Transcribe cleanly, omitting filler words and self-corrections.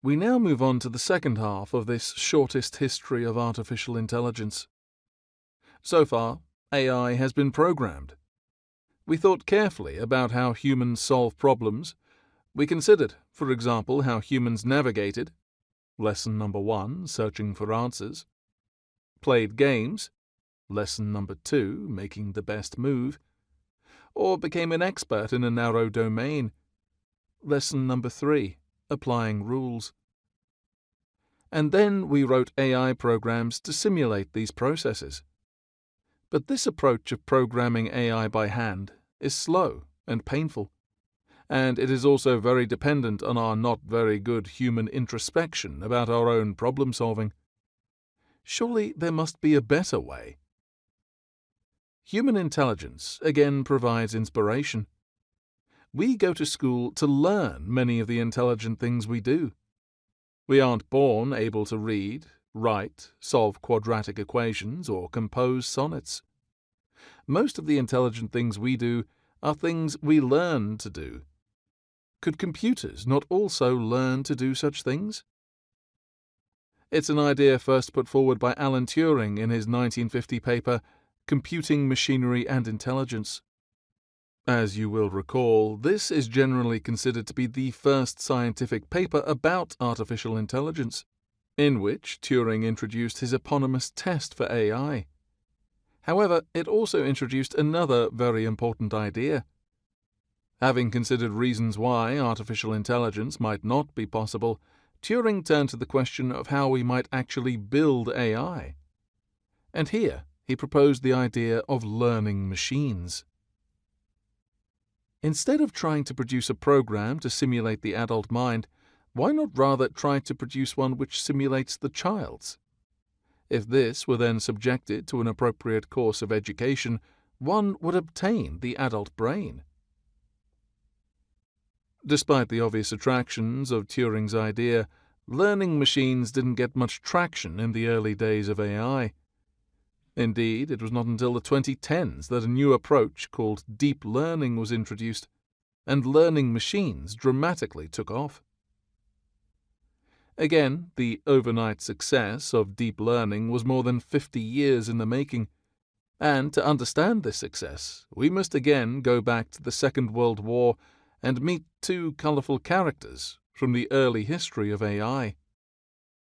We now move on to the second half of this shortest history of artificial intelligence. So far, AI has been programmed. We thought carefully about how humans solve problems. We considered, for example, how humans navigated, lesson number 1, searching for answers, played games, lesson number 2, making the best move, or became an expert in a narrow domain, lesson number 3, applying rules. And then we wrote AI programs to simulate these processes. But this approach of programming AI by hand is slow and painful, and it is also very dependent on our not very good human introspection about our own problem-solving. Surely there must be a better way. Human intelligence again provides inspiration. We go to school to learn many of the intelligent things we do. We aren't born able to read, write, solve quadratic equations, or compose sonnets. Most of the intelligent things we do are things we learn to do. Could computers not also learn to do such things? It's an idea first put forward by Alan Turing in his 1950 paper, Computing Machinery and Intelligence. As you will recall, this is generally considered to be the first scientific paper about artificial intelligence, in which Turing introduced his eponymous test for AI. However, it also introduced another very important idea. Having considered reasons why artificial intelligence might not be possible, Turing turned to the question of how we might actually build AI. And here he proposed the idea of learning machines. Instead of trying to produce a program to simulate the adult mind, why not rather try to produce one which simulates the child's? If this were then subjected to an appropriate course of education, one would obtain the adult brain. Despite the obvious attractions of Turing's idea, learning machines didn't get much traction in the early days of AI. Indeed, it was not until the 2010s that a new approach called deep learning was introduced, and learning machines dramatically took off. Again, the overnight success of deep learning was more than 50 years in the making, and to understand this success, we must again go back to the Second World War and meet two colorful characters from the early history of AI.